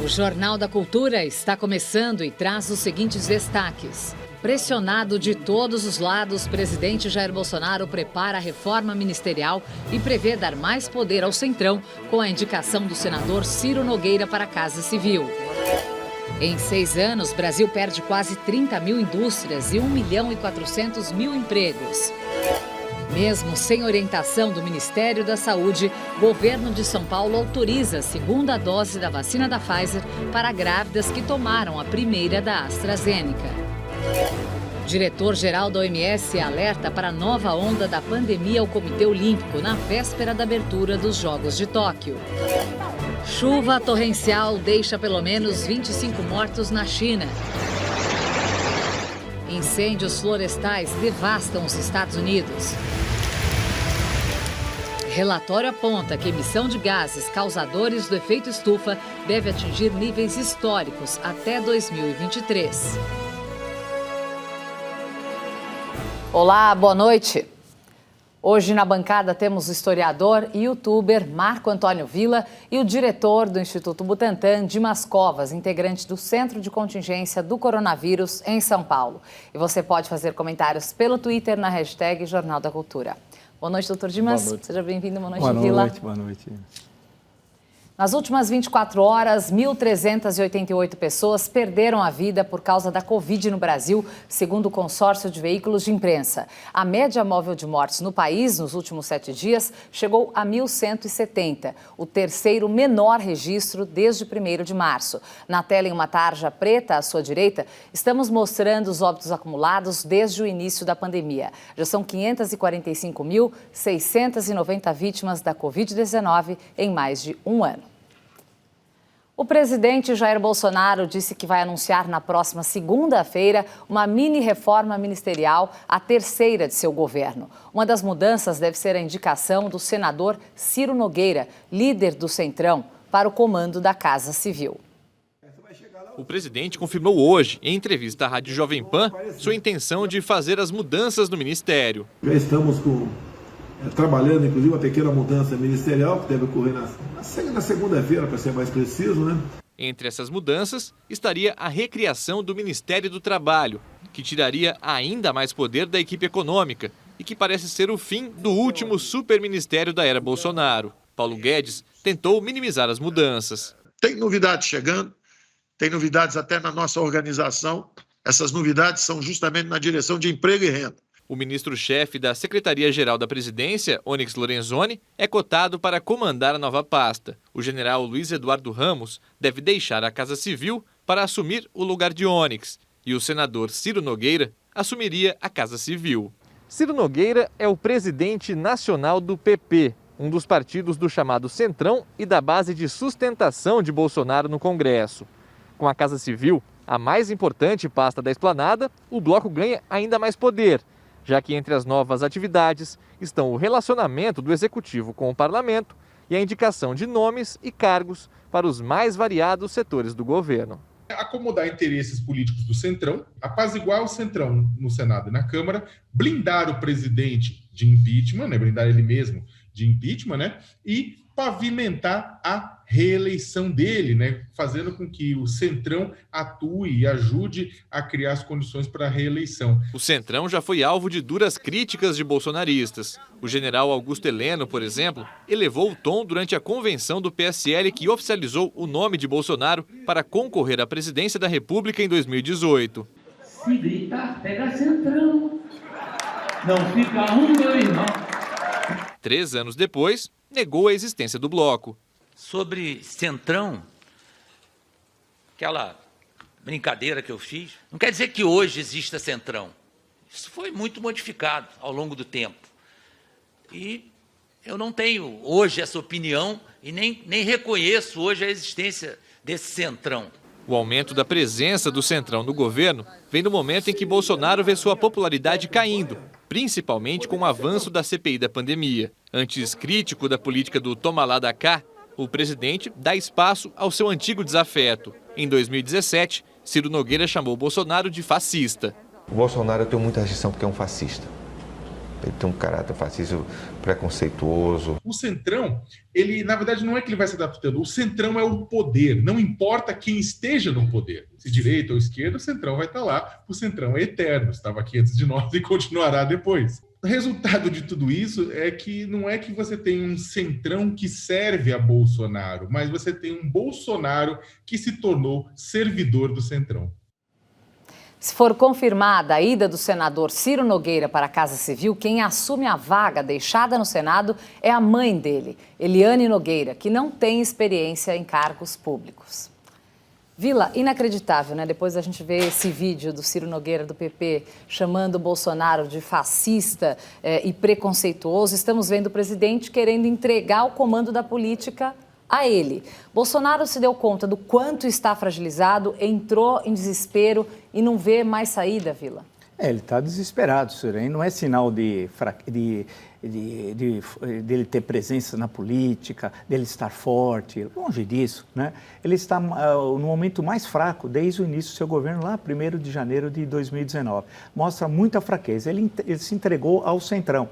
O Jornal da Cultura está começando e traz os seguintes destaques. Pressionado de todos os lados, o presidente Jair Bolsonaro prepara a reforma ministerial e prevê dar mais poder ao Centrão com a indicação do senador Ciro Nogueira para a Casa Civil. Em 6 anos, o Brasil perde quase 30 mil indústrias e 1.400.000 empregos. Mesmo sem orientação do Ministério da Saúde, o governo de São Paulo autoriza a segunda dose da vacina da Pfizer para grávidas que tomaram a primeira da AstraZeneca. Diretor-geral da OMS alerta para a nova onda da pandemia ao Comitê Olímpico na véspera da abertura dos Jogos de Tóquio. Chuva torrencial deixa pelo menos 25 mortos na China. Incêndios florestais devastam os Estados Unidos. Relatório aponta que a emissão de gases causadores do efeito estufa deve atingir níveis históricos até 2023. Olá, boa noite. Hoje na bancada temos o historiador e youtuber Marco Antônio Villa e o diretor do Instituto Butantan, Dimas Covas, integrante do Centro de Contingência do Coronavírus em São Paulo. E você pode fazer comentários pelo Twitter na hashtag Jornal da Cultura. Boa noite, doutor Dimas. Boa noite. Seja bem-vindo. Boa noite, Villa. Boa noite. Nas últimas 24 horas, 1.388 pessoas perderam a vida por causa da Covid no Brasil, segundo o consórcio de veículos de imprensa. A média móvel de mortes no país nos últimos 7 dias chegou a 1.170, o terceiro menor registro desde 1º de março. Na tela, em uma tarja preta à sua direita, estamos mostrando os óbitos acumulados desde o início da pandemia. Já são 545.690 vítimas da Covid-19 em mais de um ano. O presidente Jair Bolsonaro disse que vai anunciar na próxima segunda-feira uma mini-reforma ministerial, a terceira de seu governo. Uma das mudanças deve ser a indicação do senador Ciro Nogueira, líder do Centrão, para o comando da Casa Civil. O presidente confirmou hoje, em entrevista à Rádio Jovem Pan, sua intenção de fazer as mudanças no ministério. Já estamos trabalhando, inclusive, uma pequena mudança ministerial que deve ocorrer na segunda-feira, para ser mais preciso, né? Entre essas mudanças estaria a recriação do Ministério do Trabalho, que tiraria ainda mais poder da equipe econômica e que parece ser o fim do último superministério da era Bolsonaro. Paulo Guedes tentou minimizar as mudanças. Tem novidades chegando, tem novidades até na nossa organização. Essas novidades são justamente na direção de emprego e renda. O ministro-chefe da Secretaria-Geral da Presidência, Onyx Lorenzoni, é cotado para comandar a nova pasta. O general Luiz Eduardo Ramos deve deixar a Casa Civil para assumir o lugar de Onyx. E o senador Ciro Nogueira assumiria a Casa Civil. Ciro Nogueira é o presidente nacional do PP, um dos partidos do chamado Centrão e da base de sustentação de Bolsonaro no Congresso. Com a Casa Civil, a mais importante pasta da esplanada, o bloco ganha ainda mais poder, já que entre as novas atividades estão o relacionamento do Executivo com o Parlamento e a indicação de nomes e cargos para os mais variados setores do governo. Acomodar interesses políticos do Centrão, apaziguar o Centrão no Senado e na Câmara, blindar o presidente de impeachment, né, blindar ele mesmo de impeachment, né, e pavimentar a reeleição dele, né, fazendo com que o Centrão atue e ajude a criar as condições para a reeleição. O Centrão já foi alvo de duras críticas de bolsonaristas. O general Augusto Heleno, por exemplo, elevou o tom durante a convenção do PSL que oficializou o nome de Bolsonaro para concorrer à presidência da República em 2018. Se gritar, pega Centrão. Não fica 1, 2, não. 3 anos depois, negou a existência do bloco. Sobre Centrão, aquela brincadeira que eu fiz, não quer dizer que hoje exista Centrão. Isso foi muito modificado ao longo do tempo. E eu não tenho hoje essa opinião e nem reconheço hoje a existência desse Centrão. O aumento da presença do Centrão no governo vem no momento em que Bolsonaro vê sua popularidade caindo, principalmente com o avanço da CPI da pandemia. Antes crítico da política do toma lá da cá, o presidente dá espaço ao seu antigo desafeto. Em 2017, Ciro Nogueira chamou Bolsonaro de fascista. O Bolsonaro tem muita rejeição porque é um fascista. Ele tem um caráter fascista, preconceituoso. O Centrão, ele, na verdade, não é que ele vai se adaptando. O Centrão é o poder. Não importa quem esteja no poder. Se direita ou esquerda, o Centrão vai estar lá. O Centrão é eterno. Estava aqui antes de nós e continuará depois. O resultado de tudo isso é que não é que você tem um Centrão que serve a Bolsonaro, mas você tem um Bolsonaro que se tornou servidor do Centrão. Se for confirmada a ida do senador Ciro Nogueira para a Casa Civil, quem assume a vaga deixada no Senado é a mãe dele, Eliane Nogueira, que não tem experiência em cargos públicos. Vila, inacreditável, né? Depois a gente vê esse vídeo do Ciro Nogueira, do PP, chamando o Bolsonaro de fascista e preconceituoso. Estamos vendo o presidente querendo entregar o comando da política a ele. Bolsonaro se deu conta do quanto está fragilizado, entrou em desespero e não vê mais saída, Vila. Ele está desesperado, senhor. Não é sinal dele ter presença na política, dele estar forte, longe disso, né? Ele está no momento mais fraco desde o início do seu governo, lá 1º de janeiro de 2019. Mostra muita fraqueza. Ele se entregou ao Centrão,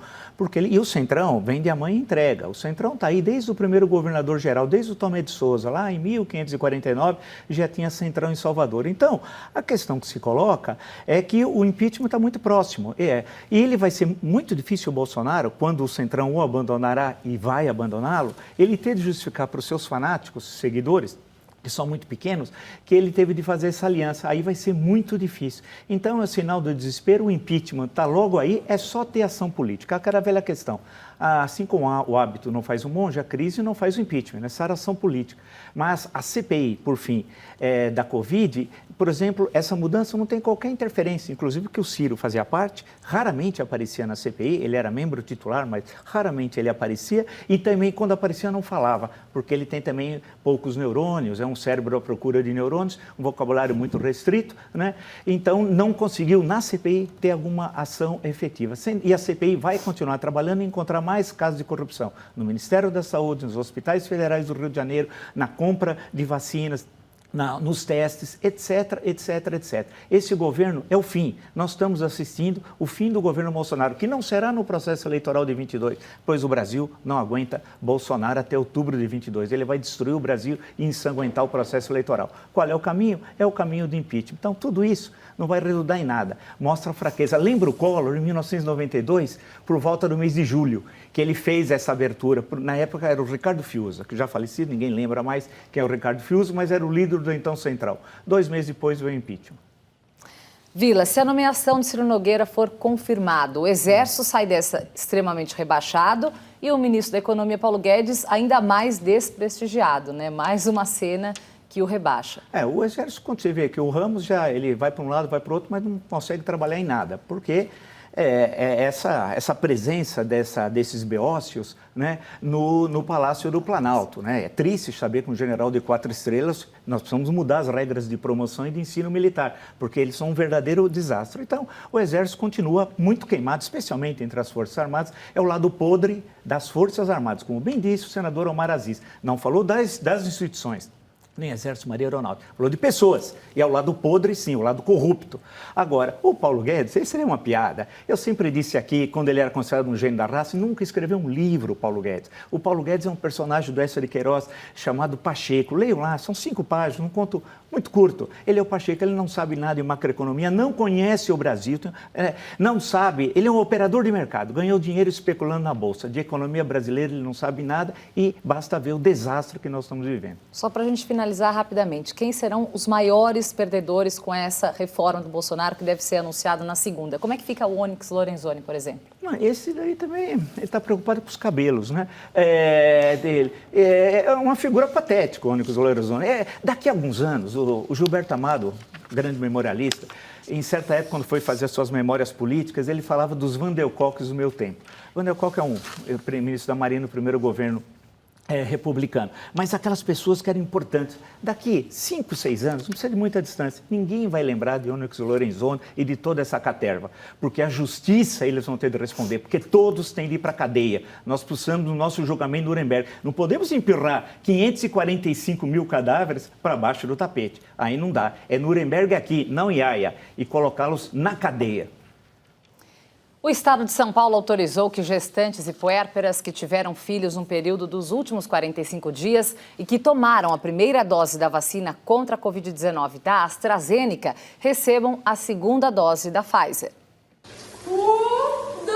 e o Centrão vem de a mãe e entrega. O Centrão está aí desde o primeiro governador-geral, desde o Tomé de Souza, lá em 1549, já tinha Centrão em Salvador. Então, a questão que se coloca é que o impeachment está muito próximo. E ele vai ser muito difícil, o Bolsonaro, quando o Centrão o abandonará e vai abandoná-lo, ele ter de justificar para os seus fanáticos, seguidores, que são muito pequenos, que ele teve de fazer essa aliança. Aí vai ser muito difícil. Então, é o sinal do desespero, o impeachment está logo aí, é só ter ação política. Aquela velha questão. Assim como o hábito não faz o monge, a crise não faz o impeachment, é necessária ação política. Mas a CPI, por fim, da Covid, por exemplo, essa mudança não tem qualquer interferência, inclusive que o Ciro fazia parte, raramente aparecia na CPI, ele era membro titular, mas raramente ele aparecia, e também quando aparecia não falava, porque ele tem também poucos neurônios, é um cérebro à procura de neurônios, um vocabulário muito restrito, né? Então não conseguiu na CPI ter alguma ação efetiva. E a CPI vai continuar trabalhando e encontrar mais casos de corrupção no Ministério da Saúde, nos hospitais federais do Rio de Janeiro, na compra de vacinas, nos testes, etc, etc, etc. Esse governo é o fim. Nós estamos assistindo o fim do governo Bolsonaro, que não será no processo eleitoral de 22, pois o Brasil não aguenta Bolsonaro até outubro de 22. Ele vai destruir o Brasil e ensanguentar o processo eleitoral. Qual é o caminho? É o caminho do impeachment. Então, tudo isso não vai redundar em nada. Mostra a fraqueza. Lembra o Collor, em 1992, por volta do mês de julho, que ele fez essa abertura. Na época era o Ricardo Fiuza, que já falecido, ninguém lembra mais quem é o Ricardo Fiuza, mas era o líder do então Central. 2 meses depois veio o impeachment. Vila, se a nomeação de Ciro Nogueira for confirmada, o Exército sai dessa extremamente rebaixado e o ministro da Economia, Paulo Guedes, ainda mais desprestigiado, né? Mais uma cena que o rebaixa. O Exército, quando você vê que o Ramos ele vai para um lado, vai para o outro, mas não consegue trabalhar em nada, porque essa presença desses beócios, né, no Palácio do Planalto, né? É triste saber que um general de 4 estrelas, nós precisamos mudar as regras de promoção e de ensino militar, porque eles são um verdadeiro desastre. Então, o Exército continua muito queimado, especialmente entre as Forças Armadas, é o lado podre das Forças Armadas, como bem disse o senador Omar Aziz. Não falou das instituições, nem Exército, Marinha Aeronáutica. Falou de pessoas. E é o lado podre, sim, o lado corrupto. Agora, o Paulo Guedes, isso seria uma piada. Eu sempre disse aqui, quando ele era considerado um gênio da raça, nunca escreveu um livro, o Paulo Guedes. O Paulo Guedes é um personagem do Eça de Queiroz chamado Pacheco. Leiam lá, são 5 páginas, um conto muito curto. Ele é o Pacheco, ele não sabe nada em macroeconomia, não conhece o Brasil, não sabe, ele é um operador de mercado, ganhou dinheiro especulando na Bolsa. De economia brasileira ele não sabe nada e basta ver o desastre que nós estamos vivendo. Só para a gente finalizar rapidamente, quem serão os maiores perdedores com essa reforma do Bolsonaro que deve ser anunciada na segunda? Como é que fica o Onyx Lorenzoni, por exemplo? Esse daí também, ele está preocupado com os cabelos, né? Dele. É uma figura patética, o Onyx Lorenzoni. Daqui a alguns anos, o Gilberto Amado, grande memorialista, em certa época, quando foi fazer as suas memórias políticas, ele falava dos Van der Kolks do meu tempo. Van der Kolk é um ministro da Marinha no primeiro governo republicano, mas aquelas pessoas que eram importantes. Daqui 5, 6 anos, não precisa de muita distância, ninguém vai lembrar de Onyx Lorenzoni e de toda essa caterva, porque a justiça eles vão ter de responder, porque todos têm de ir para a cadeia. Nós precisamos do nosso julgamento em Nuremberg. Não podemos empurrar 545 mil cadáveres para baixo do tapete. Aí não dá. É Nuremberg aqui, não em Haia, e colocá-los na cadeia. O Estado de São Paulo autorizou que gestantes e puérperas que tiveram filhos no período dos últimos 45 dias e que tomaram a primeira dose da vacina contra a Covid-19 da AstraZeneca recebam a segunda dose da Pfizer. 1, 2, 3!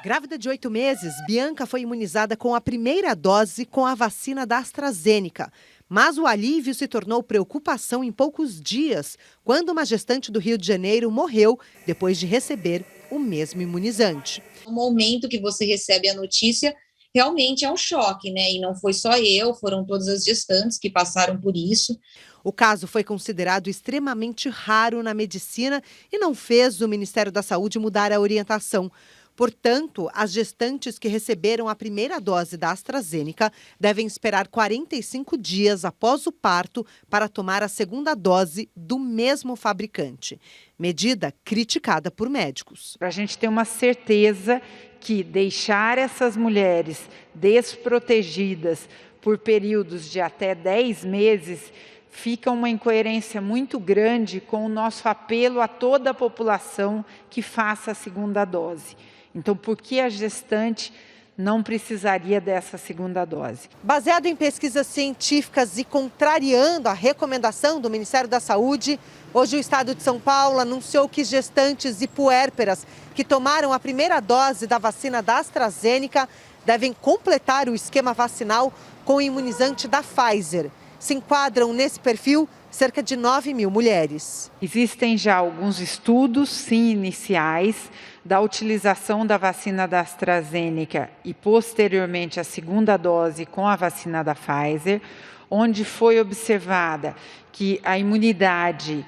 Grávida de 8 meses, Bianca foi imunizada com a primeira dose com a vacina da AstraZeneca. Mas o alívio se tornou preocupação em poucos dias, quando uma gestante do Rio de Janeiro morreu depois de receber o mesmo imunizante. No momento que você recebe a notícia, realmente é um choque, né? E não foi só eu, foram todas as gestantes que passaram por isso. O caso foi considerado extremamente raro na medicina e não fez o Ministério da Saúde mudar a orientação. Portanto, as gestantes que receberam a primeira dose da AstraZeneca devem esperar 45 dias após o parto para tomar a segunda dose do mesmo fabricante. Medida criticada por médicos. Para a gente ter uma certeza que deixar essas mulheres desprotegidas por períodos de até 10 meses fica uma incoerência muito grande com o nosso apelo a toda a população que faça a segunda dose. Então, por que a gestante não precisaria dessa segunda dose? Baseado em pesquisas científicas e contrariando a recomendação do Ministério da Saúde, hoje o Estado de São Paulo anunciou que gestantes e puérperas que tomaram a primeira dose da vacina da AstraZeneca devem completar o esquema vacinal com o imunizante da Pfizer. Se enquadram nesse perfil cerca de 9 mil mulheres. Existem já alguns estudos, sim, iniciais, da utilização da vacina da AstraZeneca e, posteriormente, a segunda dose com a vacina da Pfizer, onde foi observada que a imunidade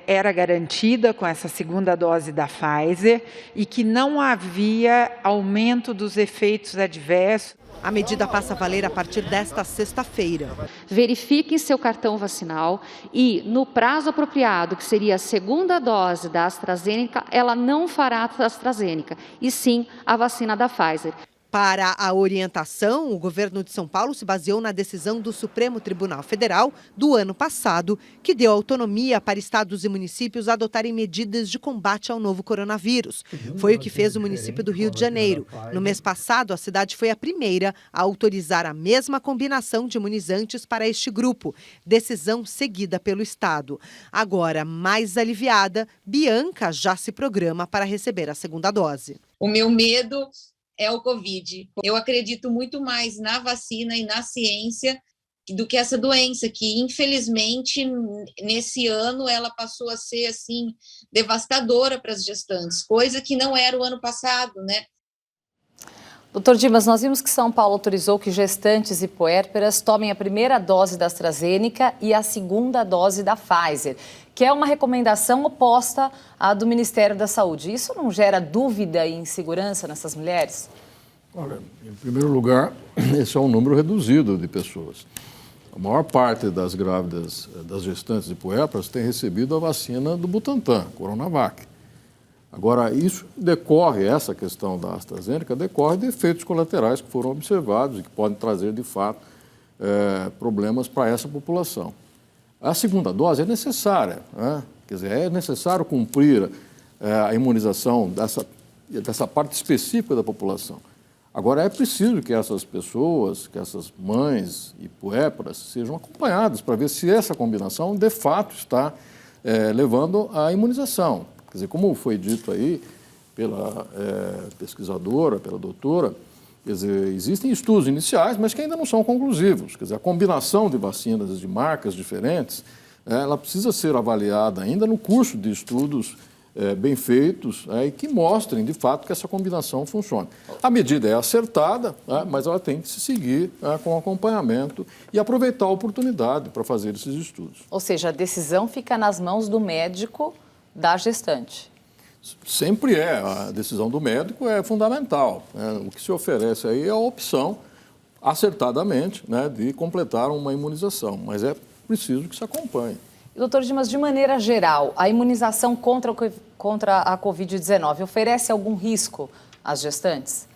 era garantida com essa segunda dose da Pfizer e que não havia aumento dos efeitos adversos. A medida passa a valer a partir desta sexta-feira. Verifique seu cartão vacinal e, no prazo apropriado, que seria a segunda dose da AstraZeneca, ela não fará a AstraZeneca, e sim a vacina da Pfizer. Para a orientação, o governo de São Paulo se baseou na decisão do Supremo Tribunal Federal do ano passado, que deu autonomia para estados e municípios adotarem medidas de combate ao novo coronavírus. Foi o que fez o município do Rio de Janeiro. No mês passado, a cidade foi a primeira a autorizar a mesma combinação de imunizantes para este grupo, decisão seguida pelo estado. Agora, mais aliviada, Bianca já se programa para receber a segunda dose. O meu medo é o Covid. Eu acredito muito mais na vacina e na ciência do que essa doença, que infelizmente nesse ano ela passou a ser assim devastadora para as gestantes, coisa que não era o ano passado, né? Doutor Dimas, nós vimos que São Paulo autorizou que gestantes e puérperas tomem a primeira dose da AstraZeneca e a segunda dose da Pfizer, que é uma recomendação oposta à do Ministério da Saúde. Isso não gera dúvida e insegurança nessas mulheres? Olha, em primeiro lugar, esse é um número reduzido de pessoas. A maior parte das grávidas, das gestantes e puérperas, tem recebido a vacina do Butantan, Coronavac. Agora, isso decorre, essa questão da AstraZeneca, decorre de efeitos colaterais que foram observados e que podem trazer, de fato, problemas para essa população. A segunda dose é necessária, né? Quer dizer, é necessário cumprir a imunização dessa parte específica da população. Agora, é preciso que essas pessoas, que essas mães e puérperas sejam acompanhadas para ver se essa combinação, de fato, está levando à imunização. Quer dizer, como foi dito aí pela pesquisadora, pela doutora, quer dizer, existem estudos iniciais, mas que ainda não são conclusivos. Quer dizer, a combinação de vacinas de marcas diferentes, ela precisa ser avaliada ainda no curso de estudos bem feitos e que mostrem, de fato, que essa combinação funciona. A medida é acertada, mas ela tem que se seguir com acompanhamento e aproveitar a oportunidade para fazer esses estudos. Ou seja, a decisão fica nas mãos do médico da gestante. Sempre é. A decisão do médico é fundamental. O que se oferece aí é a opção, acertadamente, de completar uma imunização, mas é preciso que se acompanhe. Doutor Dimas, de maneira geral, a imunização contra a Covid-19 oferece algum risco às gestantes?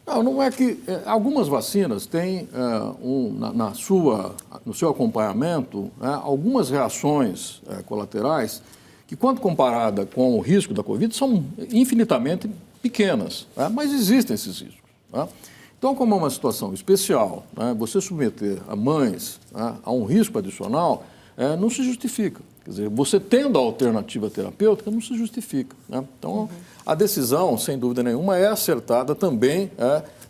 Não é que algumas vacinas têm no seu acompanhamento algumas reações colaterais que, quando comparada com o risco da Covid, são infinitamente pequenas, né? Mas existem esses riscos. Né? Então, como é uma situação especial, né, você submeter a mães, né, a um risco adicional não se justifica. Quer dizer, você tendo a alternativa terapêutica, não se justifica. Né? Então, a decisão, sem dúvida nenhuma, é acertada também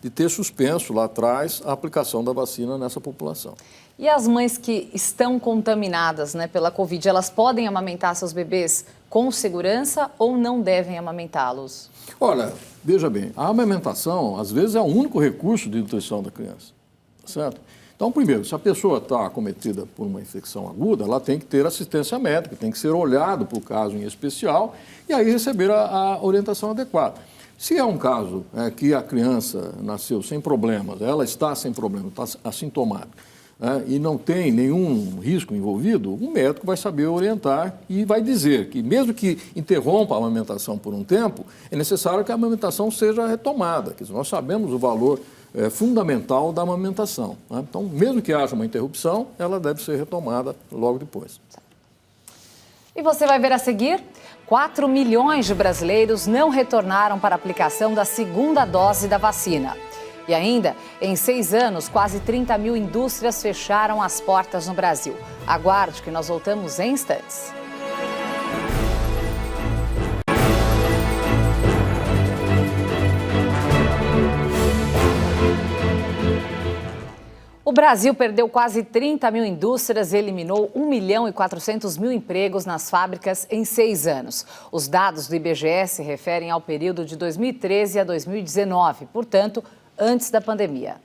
de ter suspenso lá atrás a aplicação da vacina nessa população. E as mães que estão contaminadas, né, pela Covid, elas podem amamentar seus bebês com segurança ou não devem amamentá-los? Olha, veja bem, a amamentação, às vezes, é o único recurso de nutrição da criança, certo? Então, primeiro, se a pessoa está acometida por uma infecção aguda, ela tem que ter assistência médica, tem que ser olhado para o caso em especial e aí receber a orientação adequada. Se é um caso que a criança nasceu sem problemas, ela está sem problema, está assintomática, e não tem nenhum risco envolvido, o médico vai saber orientar e vai dizer que, mesmo que interrompa a amamentação por um tempo, é necessário que a amamentação seja retomada. Quer dizer, nós sabemos o valor fundamental da amamentação. Né? Então, mesmo que haja uma interrupção, ela deve ser retomada logo depois. E você vai ver a seguir? 4 milhões de brasileiros não retornaram para a aplicação da segunda dose da vacina. E ainda, em 6 anos, quase 30 mil indústrias fecharam as portas no Brasil. Aguarde que nós voltamos em instantes. O Brasil perdeu quase 30 mil indústrias e eliminou 1.400.000 empregos nas fábricas em 6 anos. Os dados do IBGE se referem ao período de 2013 a 2019, portanto, antes da pandemia.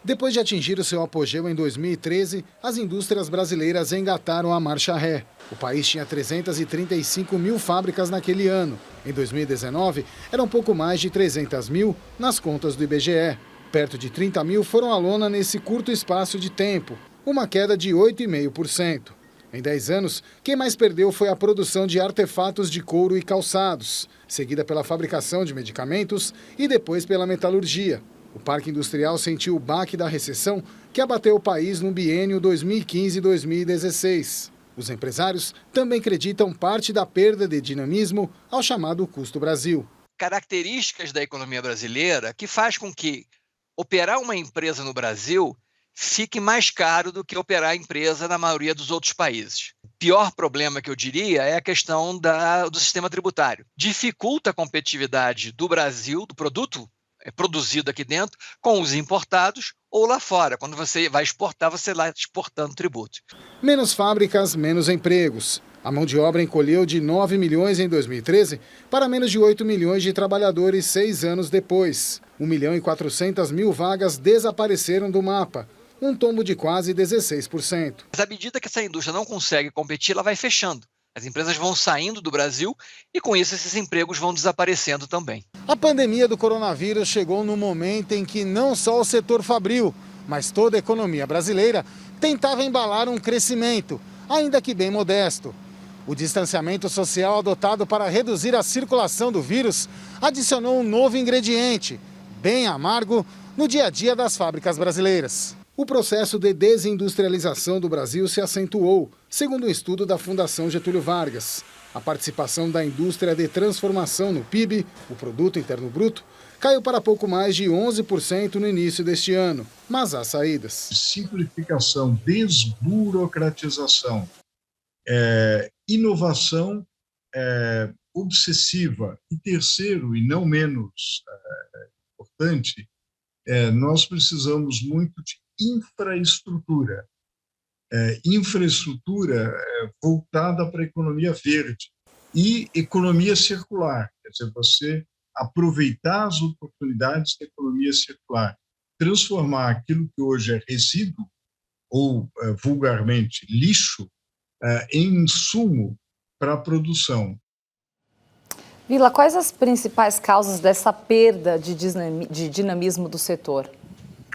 Depois de atingir o seu apogeu em 2013, as indústrias brasileiras engataram a marcha ré. O país tinha 335 mil fábricas naquele ano. Em 2019, eram pouco mais de 300 mil nas contas do IBGE. Perto de 30 mil foram à lona nesse curto espaço de tempo, uma queda de 8,5%. Em 10 anos, quem mais perdeu foi a produção de artefatos de couro e calçados, seguida pela fabricação de medicamentos e depois pela metalurgia. O parque industrial sentiu o baque da recessão que abateu o país no biênio 2015-2016. Os empresários também acreditam parte da perda de dinamismo ao chamado custo Brasil. Características da economia brasileira que faz com que operar uma empresa no Brasil fique mais caro do que operar a empresa na maioria dos outros países. O pior problema que eu diria é a questão do sistema tributário. Dificulta a competitividade do Brasil, do produto produzido aqui dentro, com os importados ou lá fora. Quando você vai exportar, você lá exportando tributo. Menos fábricas, menos empregos. A mão de obra encolheu de 9 milhões em 2013 para menos de 8 milhões de trabalhadores 6 anos depois. 1.400.000 vagas desapareceram do mapa, um tombo de quase 16%. Mas à medida que essa indústria não consegue competir, ela vai fechando. As empresas vão saindo do Brasil e, com isso, esses empregos vão desaparecendo também. A pandemia do coronavírus chegou no momento em que não só o setor fabril, mas toda a economia brasileira tentava embalar um crescimento, ainda que bem modesto. O distanciamento social adotado para reduzir a circulação do vírus adicionou um novo ingrediente, bem amargo, no dia a dia das fábricas brasileiras. O processo de desindustrialização do Brasil se acentuou, segundo um estudo da Fundação Getúlio Vargas. A participação da indústria de transformação no PIB, o Produto Interno Bruto, caiu para pouco mais de 11% no início deste ano, mas há saídas. Simplificação, desburocratização, inovação obsessiva. E terceiro, e não menos importante, nós precisamos muito de infraestrutura. Infraestrutura voltada para a economia verde e economia circular, quer dizer, você aproveitar as oportunidades da economia circular, transformar aquilo que hoje é resíduo ou vulgarmente lixo em insumo para a produção. Vila, quais as principais causas dessa perda de dinamismo do setor?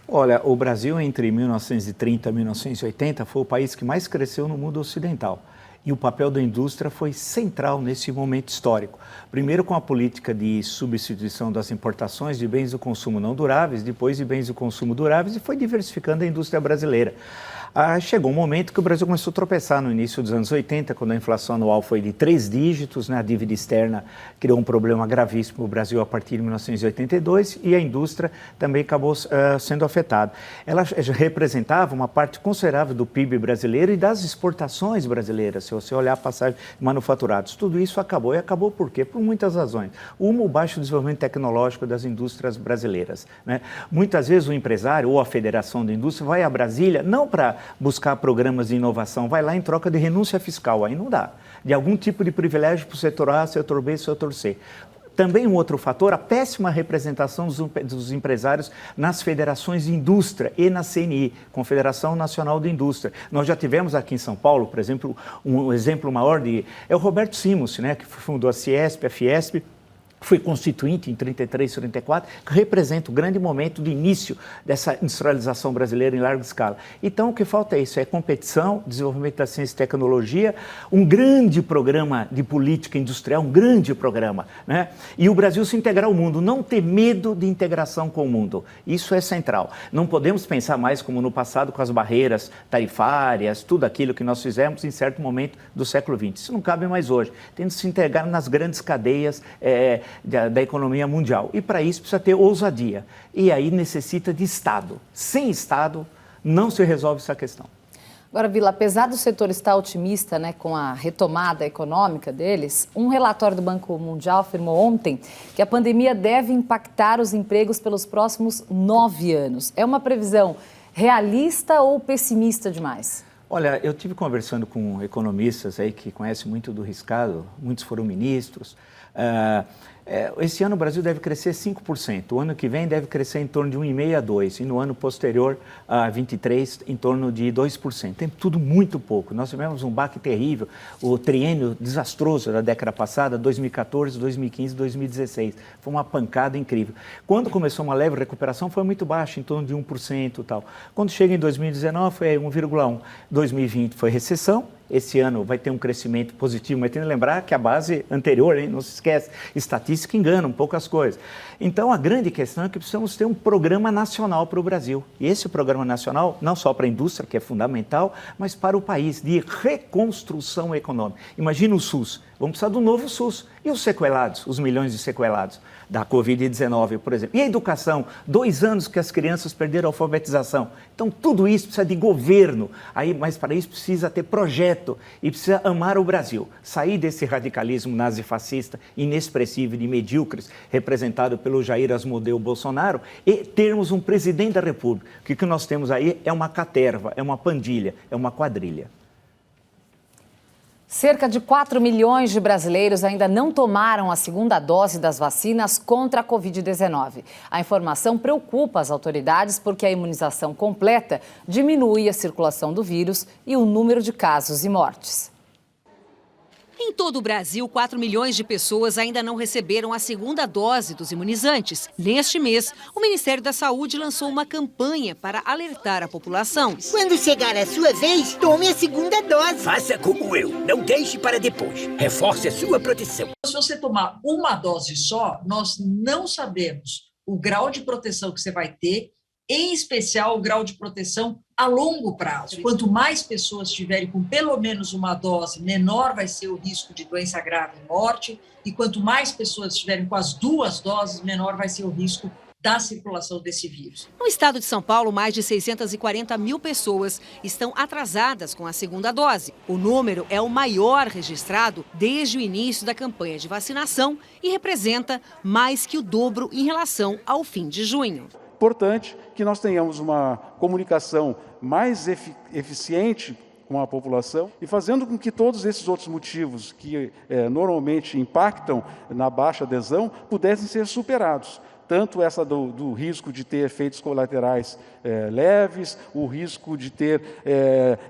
Olha, o Brasil entre 1930 e 1980 foi o país que mais cresceu no mundo ocidental. E o papel da indústria foi central nesse momento histórico. Primeiro com a política de substituição das importações de bens do consumo não duráveis, depois de bens do consumo duráveis, e foi diversificando a indústria brasileira. Chegou um momento que o Brasil começou a tropeçar no início dos anos 80, quando a inflação anual foi de 3 dígitos, né? A dívida externa criou um problema gravíssimo para o Brasil a partir de 1982 e a indústria também acabou sendo afetada. Ela representava uma parte considerável do PIB brasileiro e das exportações brasileiras, se você olhar a passagem de manufaturados. Tudo isso acabou. E acabou por quê? Por muitas razões. Uma, o baixo desenvolvimento tecnológico das indústrias brasileiras, né? Muitas vezes o empresário ou a federação da indústria vai a Brasília não para buscar programas de inovação, vai lá em troca de renúncia fiscal, aí não dá. De algum tipo de privilégio para o setor A, setor B, setor C. Também um outro fator, a péssima representação dos empresários nas federações de indústria e na CNI, Confederação Nacional de Indústria. Nós já tivemos aqui em São Paulo, por exemplo, um exemplo maior é o Roberto Simons, né, que fundou a Ciesp, a Fiesp, foi constituinte em 33, 34, que representa o grande momento de início dessa industrialização brasileira em larga escala. Então, o que falta é isso, é competição, desenvolvimento da ciência e tecnologia, um grande programa de política industrial, um grande programa, né? E o Brasil se integrar ao mundo, não ter medo de integração com o mundo. Isso é central. Não podemos pensar mais como no passado com as barreiras tarifárias, tudo aquilo que nós fizemos em certo momento do século XX. Isso não cabe mais hoje. Temos que se integrar nas grandes cadeias da economia mundial. E para isso precisa ter ousadia. E aí necessita de Estado. Sem Estado não se resolve essa questão. Agora, Vila, apesar do setor estar otimista, né, com a retomada econômica deles, um relatório do Banco Mundial afirmou ontem que a pandemia deve impactar os empregos pelos próximos 9 anos. É uma previsão realista ou pessimista demais? Olha, eu tive conversando com economistas aí que conhecem muito do riscado, muitos foram ministros. Esse ano o Brasil deve crescer 5%, o ano que vem deve crescer em torno de 1,5% a 2%, e no ano posterior, a 23%, em torno de 2%. Tem tudo muito pouco. Nós tivemos um baque terrível, o triênio desastroso da década passada, 2014, 2015, 2016. Foi uma pancada incrível. Quando começou uma leve recuperação, foi muito baixo, em torno de 1% e tal. Quando chega em 2019, foi 1,1%. 2020 foi recessão. Esse ano vai ter um crescimento positivo, mas tem que lembrar que a base anterior, hein, não se esquece, estatística engana um pouco as coisas. Então, a grande questão é que precisamos ter um programa nacional para o Brasil. E esse programa nacional, não só para a indústria, que é fundamental, mas para o país, de reconstrução econômica. Imagina o SUS, vamos precisar do novo SUS. E os sequelados, os milhões de sequelados da Covid-19, por exemplo. E a educação, 2 anos que as crianças perderam a alfabetização. Então, tudo isso precisa de governo, mas para isso precisa ter projeto e precisa amar o Brasil. Sair desse radicalismo nazifascista, inexpressivo e medíocres, representado pelo Jair Asmodeu Bolsonaro, e termos um presidente da República. O que nós temos aí é uma caterva, é uma pandilha, é uma quadrilha. Cerca de 4 milhões de brasileiros ainda não tomaram a segunda dose das vacinas contra a Covid-19. A informação preocupa as autoridades porque a imunização completa diminui a circulação do vírus e o número de casos e mortes. Em todo o Brasil, 4 milhões de pessoas ainda não receberam a segunda dose dos imunizantes. Neste mês, o Ministério da Saúde lançou uma campanha para alertar a população. Quando chegar a sua vez, tome a segunda dose. Faça como eu, não deixe para depois. Reforce a sua proteção. Se você tomar uma dose só, nós não sabemos o grau de proteção que você vai ter, em especial o grau de proteção a longo prazo. Quanto mais pessoas tiverem com pelo menos uma dose, menor vai ser o risco de doença grave e morte, e quanto mais pessoas tiverem com as 2 doses, menor vai ser o risco da circulação desse vírus. No estado de São Paulo, mais de 640 mil pessoas estão atrasadas com a segunda dose. O número é o maior registrado desde o início da campanha de vacinação e representa mais que o dobro em relação ao fim de junho. Importante que nós tenhamos uma comunicação mais eficiente com a população e fazendo com que todos esses outros motivos que normalmente impactam na baixa adesão pudessem ser superados. Tanto essa do risco de ter efeitos colaterais leves, o risco de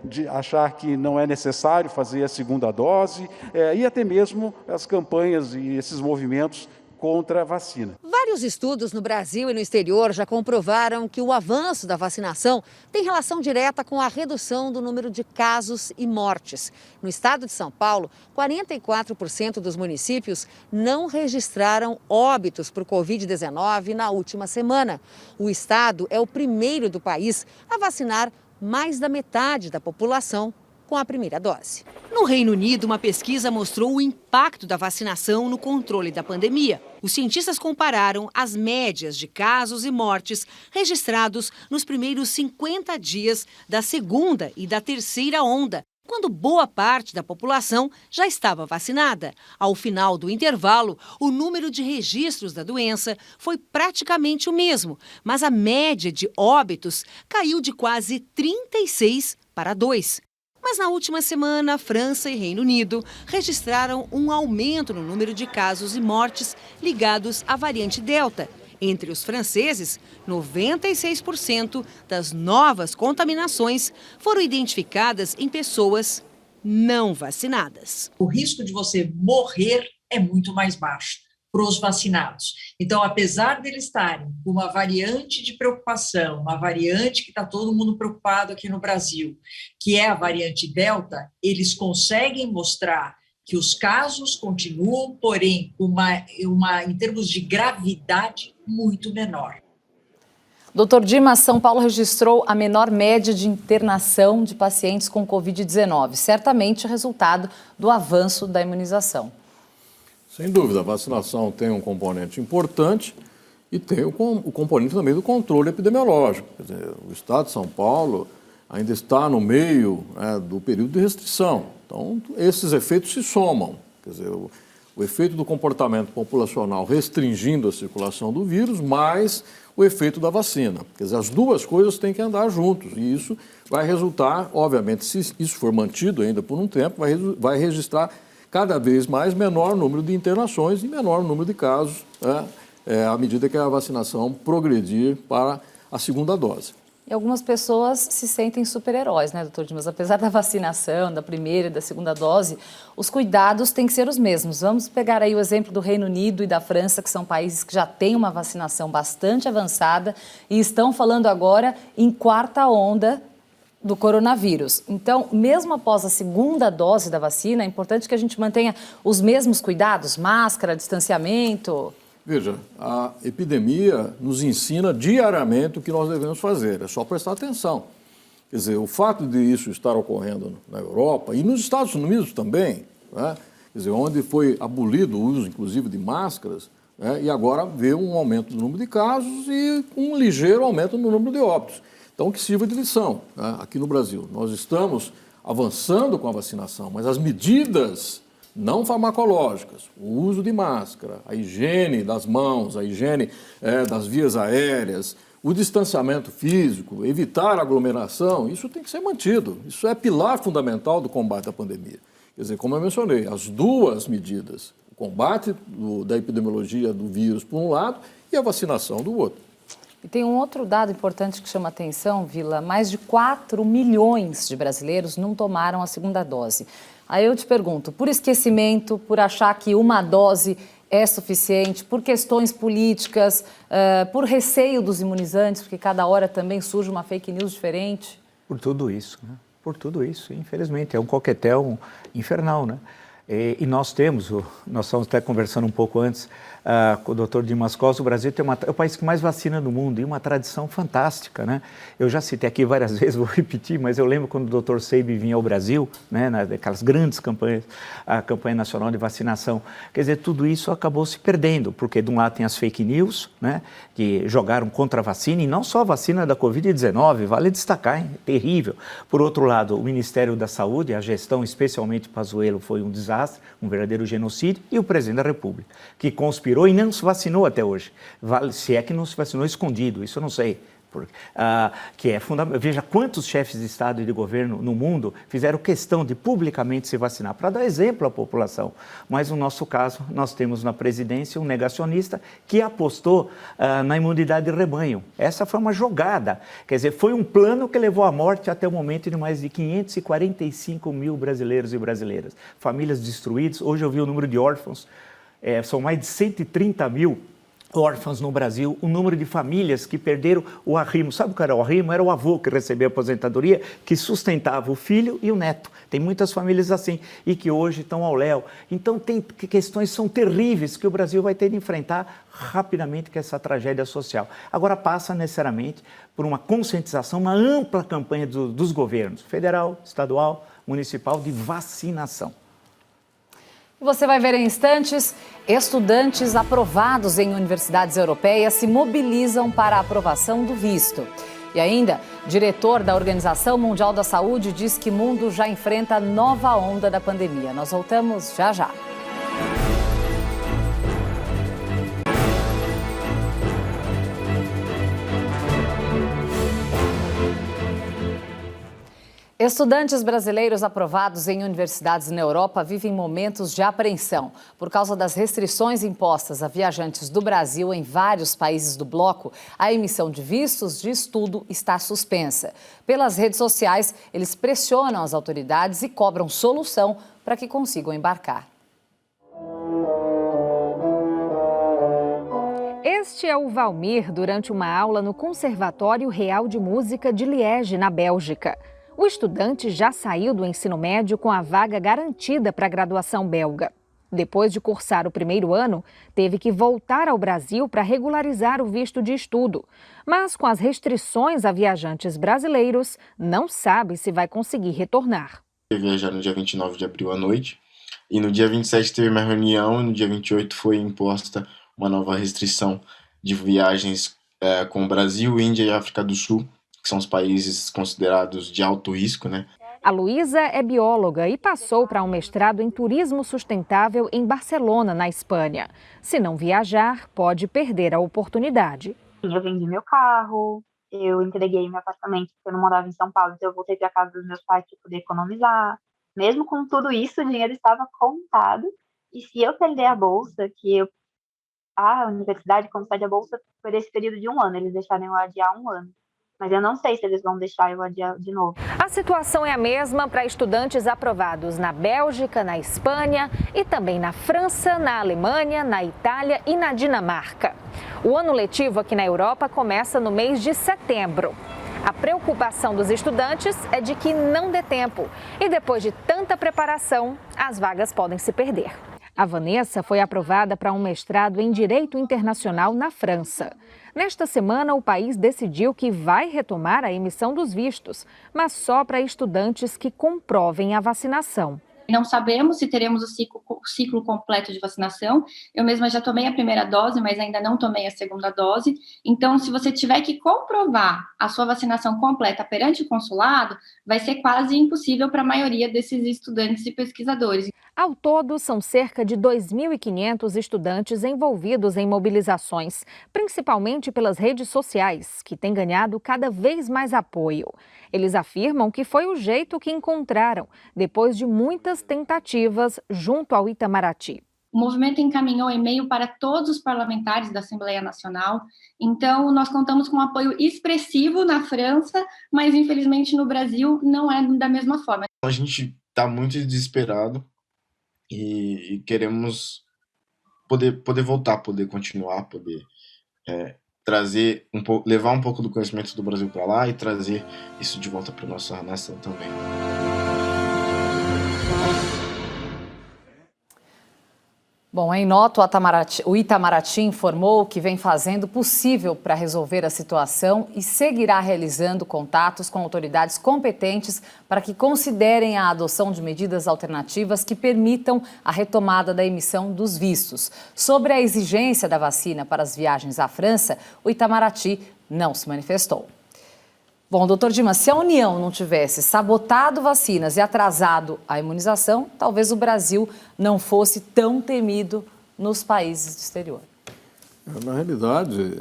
de achar que não é necessário fazer a segunda dose, e até mesmo as campanhas e esses movimentos contra a vacina. Vários estudos no Brasil e no exterior já comprovaram que o avanço da vacinação tem relação direta com a redução do número de casos e mortes. No estado de São Paulo, 44% dos municípios não registraram óbitos por Covid-19 na última semana. O estado é o primeiro do país a vacinar mais da metade da população com a primeira dose. No Reino Unido, uma pesquisa mostrou o impacto da vacinação no controle da pandemia. Os cientistas compararam as médias de casos e mortes registrados nos primeiros 50 dias da segunda e da terceira onda, quando boa parte da população já estava vacinada. Ao final do intervalo, o número de registros da doença foi praticamente o mesmo, mas a média de óbitos caiu de quase 36 para 2. Mas na última semana, França e Reino Unido registraram um aumento no número de casos e mortes ligados à variante Delta. Entre os franceses, 96% das novas contaminações foram identificadas em pessoas não vacinadas. O risco de você morrer é muito mais baixo para os vacinados. Então, apesar deles estarem com uma variante de preocupação, uma variante que está todo mundo preocupado aqui no Brasil, que é a variante Delta, eles conseguem mostrar que os casos continuam, porém, em termos de gravidade, muito menor. Doutor Dimas, São Paulo registrou a menor média de internação de pacientes com Covid-19, certamente resultado do avanço da imunização. Sem dúvida, a vacinação tem um componente importante e tem o componente também do controle epidemiológico. Quer dizer, o Estado de São Paulo ainda está no meio do período de restrição. Então, esses efeitos se somam. Quer dizer, o efeito do comportamento populacional restringindo a circulação do vírus, mais o efeito da vacina. Quer dizer, as duas coisas têm que andar juntos. E isso vai resultar, obviamente, se isso for mantido ainda por um tempo, vai registrar cada vez mais menor número de internações e menor número de casos, à medida que a vacinação progredir para a segunda dose. E algumas pessoas se sentem super-heróis, né, doutor Dimas? Apesar da vacinação, da primeira e da segunda dose, os cuidados têm que ser os mesmos. Vamos pegar aí o exemplo do Reino Unido e da França, que são países que já têm uma vacinação bastante avançada e estão falando agora em quarta onda do coronavírus. Então, mesmo após a segunda dose da vacina, é importante que a gente mantenha os mesmos cuidados, máscara, distanciamento. Veja, a epidemia nos ensina diariamente o que nós devemos fazer, é só prestar atenção. Quer dizer, o fato de isso estar ocorrendo na Europa e nos Estados Unidos também, quer dizer, onde foi abolido o uso, inclusive, de máscaras, e agora vê um aumento do número de casos e um ligeiro aumento no número de óbitos. Então, que sirva de lição, aqui no Brasil. Nós estamos avançando com a vacinação, mas as medidas não farmacológicas, o uso de máscara, a higiene das mãos, a higiene das vias aéreas, o distanciamento físico, evitar aglomeração, isso tem que ser mantido. Isso é pilar fundamental do combate à pandemia. Quer dizer, como eu mencionei, as duas medidas, o combate da epidemiologia do vírus por um lado e a vacinação do outro. E tem um outro dado importante que chama a atenção, Vila, mais de 4 milhões de brasileiros não tomaram a segunda dose. Aí eu te pergunto, por esquecimento, por achar que uma dose é suficiente, por questões políticas, por receio dos imunizantes, porque cada hora também surge uma fake news diferente? Por tudo isso, né? Por tudo isso, infelizmente, é um coquetel infernal, né? E nós estamos até conversando um pouco antes com o doutor Dimas Costa, o Brasil é o país que mais vacina no mundo e uma tradição fantástica, né? Eu já citei aqui várias vezes, vou repetir, mas eu lembro quando o doutor Seib vinha ao Brasil, né, naquelas grandes campanhas, a campanha nacional de vacinação. Quer dizer, tudo isso acabou se perdendo, porque de um lado tem as fake news, né, que jogaram contra a vacina, e não só a vacina da Covid-19, vale destacar, hein? Terrível. Por outro lado, o Ministério da Saúde, a gestão, especialmente Pazuello, foi um desastre, um verdadeiro genocídio, e o presidente da República, que conspirou e não se vacinou até hoje. Se é que não se vacinou escondido, isso eu não sei. Que é fundamental. Veja quantos chefes de Estado e de governo no mundo fizeram questão de publicamente se vacinar, para dar exemplo à população. Mas no nosso caso, nós temos na presidência um negacionista que apostou na imunidade de rebanho. Essa foi uma jogada. Quer dizer, foi um plano que levou à morte até o momento de mais de 545 mil brasileiros e brasileiras. Famílias destruídas. Hoje eu vi o número de órfãos. São mais de 130 mil órfãos no Brasil, o número de famílias que perderam o arrimo. Sabe o que era o arrimo? Era o avô que recebia a aposentadoria, que sustentava o filho e o neto. Tem muitas famílias assim e que hoje estão ao léu. Então, tem questões que são terríveis que o Brasil vai ter de enfrentar rapidamente com essa tragédia social. Agora, passa necessariamente por uma conscientização, uma ampla campanha dos governos, federal, estadual, municipal, de vacinação. Você vai ver em instantes, estudantes aprovados em universidades europeias se mobilizam para a aprovação do visto. E ainda, diretor da Organização Mundial da Saúde diz que o mundo já enfrenta nova onda da pandemia. Nós voltamos já já. Estudantes brasileiros aprovados em universidades na Europa vivem momentos de apreensão. Por causa das restrições impostas a viajantes do Brasil em vários países do bloco, a emissão de vistos de estudo está suspensa. Pelas redes sociais, eles pressionam as autoridades e cobram solução para que consigam embarcar. Este é o Valmir durante uma aula no Conservatório Real de Música de Liege, na Bélgica. O estudante já saiu do ensino médio com a vaga garantida para a graduação belga. Depois de cursar o primeiro ano, teve que voltar ao Brasil para regularizar o visto de estudo. Mas com as restrições a viajantes brasileiros, não sabe se vai conseguir retornar. Eu ia viajar no dia 29 de abril à noite e no dia 27 teve uma reunião e no dia 28 foi imposta uma nova restrição de viagens com o Brasil, Índia e África do Sul, que são os países considerados de alto risco, né? A Luísa é bióloga e passou para um mestrado em turismo sustentável em Barcelona, na Espanha. Se não viajar, pode perder a oportunidade. Eu vendi meu carro, eu entreguei meu apartamento, porque eu não morava em São Paulo, então eu voltei para casa dos meus pais para poder economizar. Mesmo com tudo isso, o dinheiro estava contado. E se eu perder a bolsa, a universidade concede a bolsa por esse período de 1 ano, eles deixaram eu adiar 1 ano. Mas eu não sei se eles vão deixar eu adiar de novo. A situação é a mesma para estudantes aprovados na Bélgica, na Espanha e também na França, na Alemanha, na Itália e na Dinamarca. O ano letivo aqui na Europa começa no mês de setembro. A preocupação dos estudantes é de que não dê tempo e depois de tanta preparação, as vagas podem se perder. A Vanessa foi aprovada para um mestrado em Direito Internacional na França. Nesta semana, o país decidiu que vai retomar a emissão dos vistos, mas só para estudantes que comprovem a vacinação. Não sabemos se teremos o ciclo completo de vacinação. Eu mesma já tomei a primeira dose, mas ainda não tomei a segunda dose. Então, se você tiver que comprovar a sua vacinação completa perante o consulado, vai ser quase impossível para a maioria desses estudantes e pesquisadores. Ao todo, são cerca de 2.500 estudantes envolvidos em mobilizações, principalmente pelas redes sociais, que têm ganhado cada vez mais apoio. Eles afirmam que foi o jeito que encontraram, depois de muitas tentativas junto ao Itamaraty. O movimento encaminhou e-mail para todos os parlamentares da Assembleia Nacional, então nós contamos com um apoio expressivo na França, mas infelizmente no Brasil não é da mesma forma. A gente está muito desesperado e queremos poder voltar, poder continuar, poder trazer levar um pouco do conhecimento do Brasil para lá e trazer isso de volta para nossa nação também. Bom, em nota, o Itamaraty informou que vem fazendo o possível para resolver a situação e seguirá realizando contatos com autoridades competentes para que considerem a adoção de medidas alternativas que permitam a retomada da emissão dos vistos. Sobre a exigência da vacina para as viagens à França, o Itamaraty não se manifestou. Bom, doutor Dimas, se a União não tivesse sabotado vacinas e atrasado a imunização, talvez o Brasil não fosse tão temido nos países do exterior. Na realidade,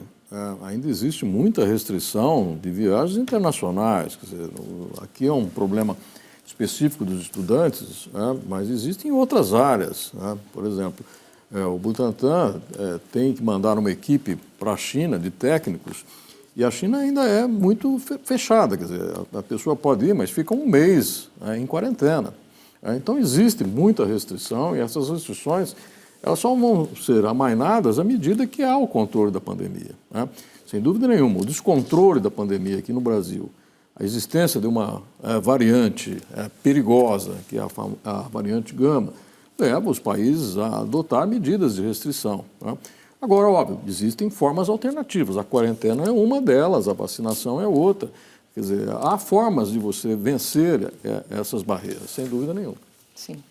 ainda existe muita restrição de viagens internacionais. Quer dizer, aqui é um problema específico dos estudantes, mas existem outras áreas. Por exemplo, o Butantan tem que mandar uma equipe para a China de técnicos. E a China ainda é muito fechada, quer dizer, a pessoa pode ir, mas fica 1 mês em quarentena. Então, existe muita restrição e essas restrições elas só vão ser amainadas à medida que há o controle da pandemia, né? Sem dúvida nenhuma, o descontrole da pandemia aqui no Brasil, a existência de uma variante perigosa, que é a variante Gama, leva os países a adotar medidas de restrição, né? Agora, óbvio, existem formas alternativas, a quarentena é uma delas, a vacinação é outra. Quer dizer, há formas de você vencer essas barreiras, sem dúvida nenhuma. Sim.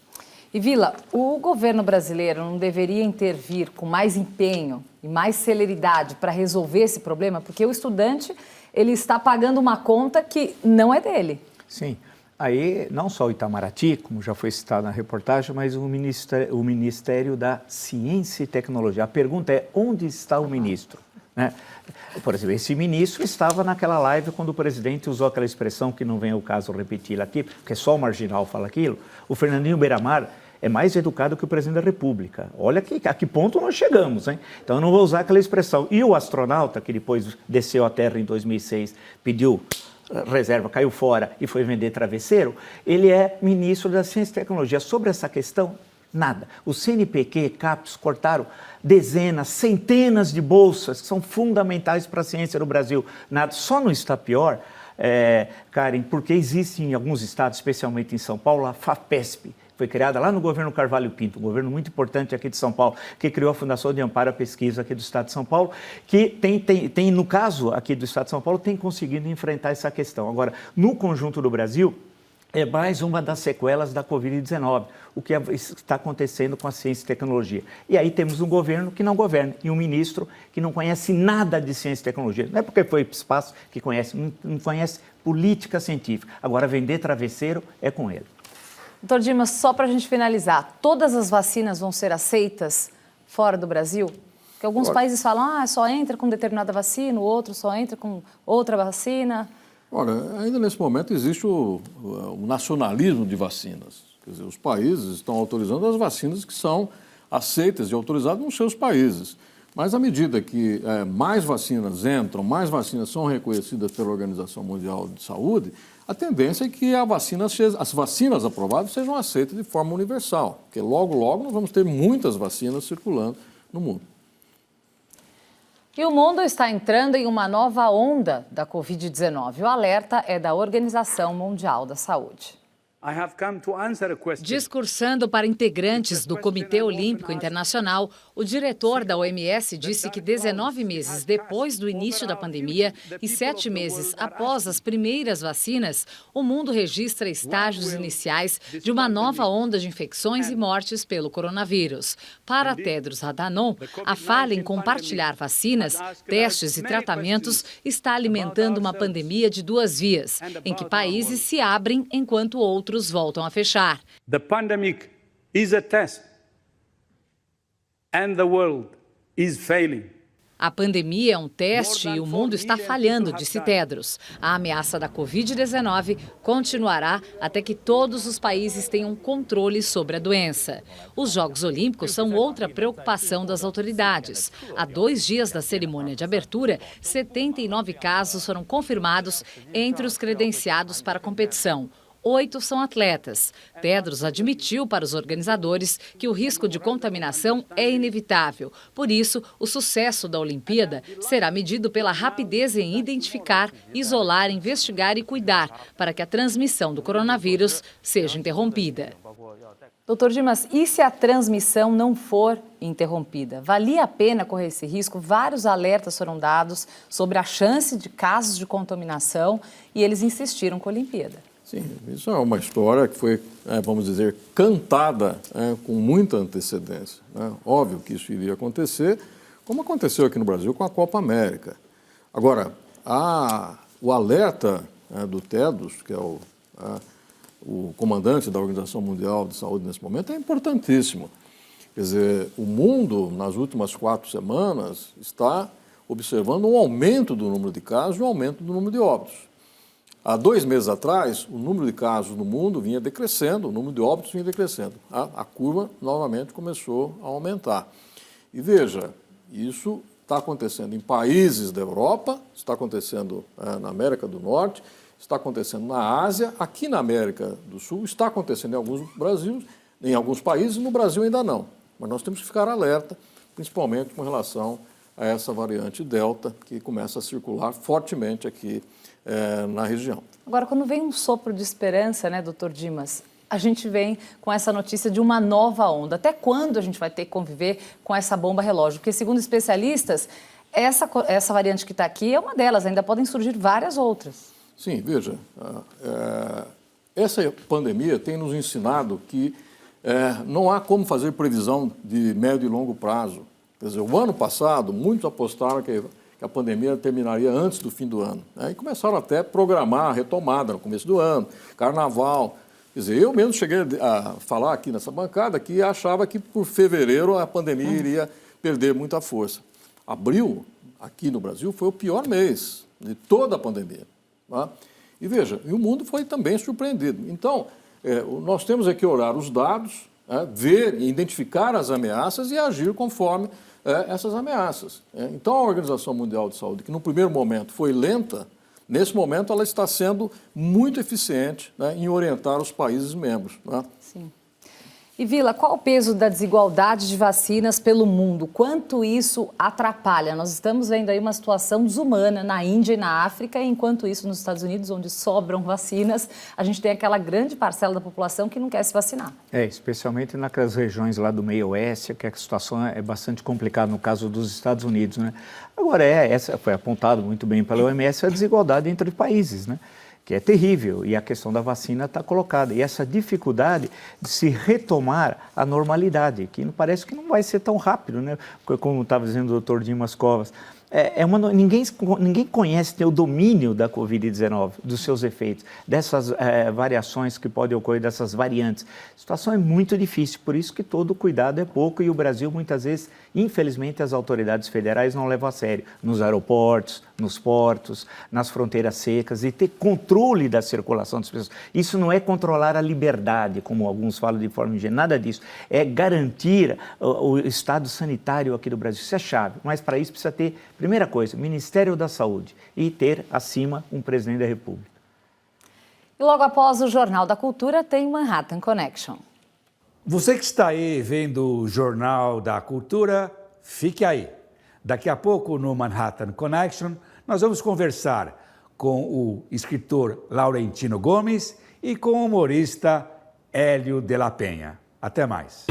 E Vila, o governo brasileiro não deveria intervir com mais empenho e mais celeridade para resolver esse problema? Porque o estudante, ele está pagando uma conta que não é dele. Sim. Aí, não só o Itamaraty, como já foi citado na reportagem, mas o Ministério da Ciência e Tecnologia. A pergunta é, onde está o ministro? Né? Por exemplo, esse ministro estava naquela live quando o presidente usou aquela expressão, que não vem ao caso repeti-la aqui, porque só o marginal fala aquilo. O Fernandinho Beiramar é mais educado que o presidente da República. Olha a que ponto nós chegamos, hein? Então eu não vou usar aquela expressão. E o astronauta, que depois desceu à Terra em 2006, pediu reserva, caiu fora e foi vender travesseiro, ele é ministro da Ciência e Tecnologia. Sobre essa questão, nada. O CNPq, CAPES cortaram dezenas, centenas de bolsas que são fundamentais para a ciência no Brasil. Nada. Só não está pior, Karen, porque existe em alguns estados, especialmente em São Paulo, a FAPESP. Foi criada lá no governo Carvalho Pinto, um governo muito importante aqui de São Paulo, que criou a Fundação de Amparo à Pesquisa aqui do Estado de São Paulo, que tem, no caso aqui do Estado de São Paulo, tem conseguido enfrentar essa questão. Agora, no conjunto do Brasil, é mais uma das sequelas da Covid-19, o que está acontecendo com a ciência e tecnologia. E aí temos um governo que não governa e um ministro que não conhece nada de ciência e tecnologia. Não é porque foi para o espaço que conhece, não conhece política científica. Agora, vender travesseiro é com ele. Doutor Dimas, só para a gente finalizar, todas as vacinas vão ser aceitas fora do Brasil? Porque alguns países falam, só entra com determinada vacina, o outro só entra com outra vacina. Olha, ainda nesse momento existe o nacionalismo de vacinas. Quer dizer, os países estão autorizando as vacinas que são aceitas e autorizadas nos seus países. Mas à medida que mais vacinas entram, mais vacinas são reconhecidas pela Organização Mundial de Saúde, a tendência é que as vacinas aprovadas sejam aceitas de forma universal, porque logo, logo nós vamos ter muitas vacinas circulando no mundo. E o mundo está entrando em uma nova onda da Covid-19. O alerta é da Organização Mundial da Saúde. Discursando para integrantes do Comitê Olímpico Internacional, o diretor da OMS disse que 19 meses depois do início da pandemia e 7 meses após as primeiras vacinas, o mundo registra estágios iniciais de uma nova onda de infecções e mortes pelo coronavírus. Para Tedros Adhanom, a falha em compartilhar vacinas, testes e tratamentos está alimentando uma pandemia de duas vias, em que países se abrem enquanto outros voltam a fechar. The pandemic is a test and the world is failing. A pandemia é um teste e o mundo está falhando, disse Tedros. A ameaça da Covid-19 continuará até que todos os países tenham controle sobre a doença. Os Jogos Olímpicos são outra preocupação das autoridades. Há 2 dias da cerimônia de abertura, 79 casos foram confirmados entre os credenciados para a competição. 8 são atletas. Tedros admitiu para os organizadores que o risco de contaminação é inevitável. Por isso, o sucesso da Olimpíada será medido pela rapidez em identificar, isolar, investigar e cuidar para que a transmissão do coronavírus seja interrompida. Doutor Dimas, e se a transmissão não for interrompida? Valia a pena correr esse risco? Vários alertas foram dados sobre a chance de casos de contaminação e eles insistiram com a Olimpíada. Sim, isso é uma história que foi, vamos dizer, cantada com muita antecedência. Óbvio que isso iria acontecer, como aconteceu aqui no Brasil com a Copa América. Agora, o alerta do Tedros, que é o comandante da Organização Mundial de Saúde nesse momento, é importantíssimo. Quer dizer, o mundo, nas últimas 4 semanas, está observando um aumento do número de casos e um aumento do número de óbitos. Há 2 meses atrás, o número de casos no mundo vinha decrescendo, o número de óbitos vinha decrescendo. A curva novamente começou a aumentar. E veja, isso está acontecendo em países da Europa, está acontecendo na América do Norte, está acontecendo na Ásia, aqui na América do Sul, está acontecendo em alguns países, no Brasil ainda não. Mas nós temos que ficar alerta, principalmente com relação a essa variante Delta, que começa a circular fortemente aqui na região. Agora, quando vem um sopro de esperança, né, doutor Dimas, a gente vem com essa notícia de uma nova onda. Até quando a gente vai ter que conviver com essa bomba relógio? Porque, segundo especialistas, essa variante que está aqui é uma delas, ainda podem surgir várias outras. Sim, veja, essa pandemia tem nos ensinado que não há como fazer previsão de médio e longo prazo. Quer dizer, o ano passado, muitos apostaram que a pandemia terminaria antes do fim do ano, né? E começaram até a programar a retomada no começo do ano, carnaval. Quer dizer, eu mesmo cheguei a falar aqui nessa bancada que achava que por fevereiro a pandemia iria perder muita força. Abril, aqui no Brasil, foi o pior mês de toda a pandemia. Tá? E veja, o mundo foi também surpreendido. Então, nós temos que olhar os dados, ver e identificar as ameaças e agir conforme essas ameaças. Então, a Organização Mundial de Saúde, que no primeiro momento foi lenta, nesse momento ela está sendo muito eficiente, né, em orientar os países membros. Né? Sim. E Vila, qual o peso da desigualdade de vacinas pelo mundo? Quanto isso atrapalha? Nós estamos vendo aí uma situação desumana na Índia e na África, e enquanto isso nos Estados Unidos, onde sobram vacinas, a gente tem aquela grande parcela da população que não quer se vacinar. Especialmente naquelas regiões lá do meio oeste, que a situação é bastante complicada no caso dos Estados Unidos, né? Agora, essa foi apontado muito bem pela OMS, a desigualdade entre países, né? Que é terrível, e a questão da vacina está colocada. E essa dificuldade de se retomar a normalidade, que parece que não vai ser tão rápido, né? Como estava dizendo o doutor Dimas Covas. Ninguém conhece o domínio da Covid-19, dos seus efeitos, dessas variações que podem ocorrer, dessas variantes. A situação é muito difícil, por isso que todo cuidado é pouco, e o Brasil, muitas vezes, infelizmente, as autoridades federais não levam a sério, nos aeroportos, nos portos, nas fronteiras secas, e ter controle da circulação das pessoas. Isso não é controlar a liberdade, como alguns falam de forma ingênua, nada disso. É garantir o estado sanitário aqui do Brasil, isso é chave, mas para isso precisa ter, primeira coisa, Ministério da Saúde, e ter acima um presidente da República. E logo após o Jornal da Cultura tem Manhattan Connection. Você que está aí vendo o Jornal da Cultura, fique aí. Daqui a pouco no Manhattan Connection nós vamos conversar com o escritor Laurentino Gomes e com o humorista Hélio de la Penha. Até mais.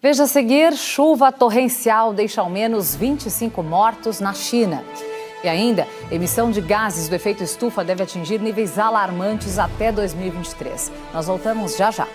Veja a seguir, chuva torrencial deixa ao menos 25 mortos na China. E ainda, emissão de gases do efeito estufa deve atingir níveis alarmantes até 2023. Nós voltamos já já.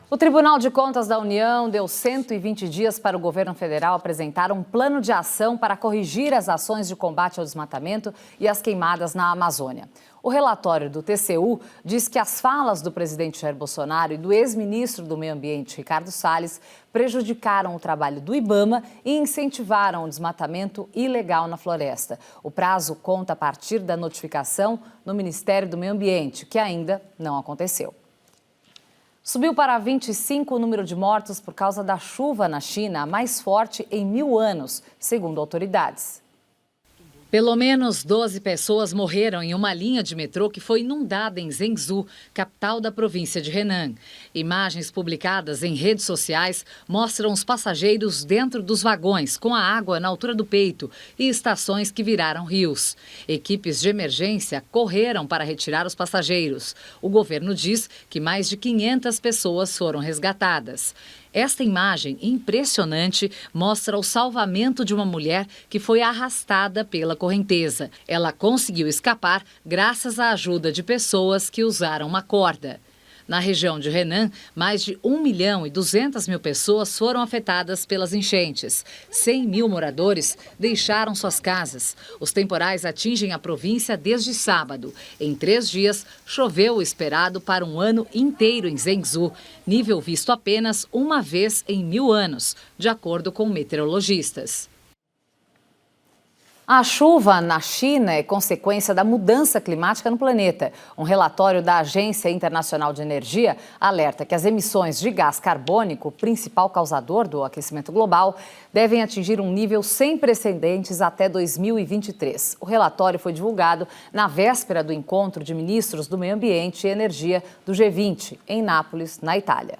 O Tribunal de Contas da União deu 120 dias para o governo federal apresentar um plano de ação para corrigir as ações de combate ao desmatamento e às queimadas na Amazônia. O relatório do TCU diz que as falas do presidente Jair Bolsonaro e do ex-ministro do Meio Ambiente, Ricardo Salles, prejudicaram o trabalho do IBAMA e incentivaram o desmatamento ilegal na floresta. O prazo conta a partir da notificação no Ministério do Meio Ambiente, que ainda não aconteceu. Subiu para 25 o número de mortos por causa da chuva na China, a mais forte em 1000 anos, segundo autoridades. Pelo menos 12 pessoas morreram em uma linha de metrô que foi inundada em Zhengzhou, capital da província de Henan. Imagens publicadas em redes sociais mostram os passageiros dentro dos vagões, com a água na altura do peito e estações que viraram rios. Equipes de emergência correram para retirar os passageiros. O governo diz que mais de 500 pessoas foram resgatadas. Esta imagem impressionante mostra o salvamento de uma mulher que foi arrastada pela correnteza. Ela conseguiu escapar graças à ajuda de pessoas que usaram uma corda. Na região de Henan, mais de 1.200.000 pessoas foram afetadas pelas enchentes. 100 mil moradores deixaram suas casas. Os temporais atingem a província desde sábado. Em 3 dias, choveu o esperado para um ano inteiro em Zhengzhou, nível visto apenas uma vez em 1000 anos, de acordo com meteorologistas. A chuva na China é consequência da mudança climática no planeta. Um relatório da Agência Internacional de Energia alerta que as emissões de gás carbônico, principal causador do aquecimento global, devem atingir um nível sem precedentes até 2023. O relatório foi divulgado na véspera do encontro de ministros do Meio Ambiente e Energia do G20, em Nápoles, na Itália.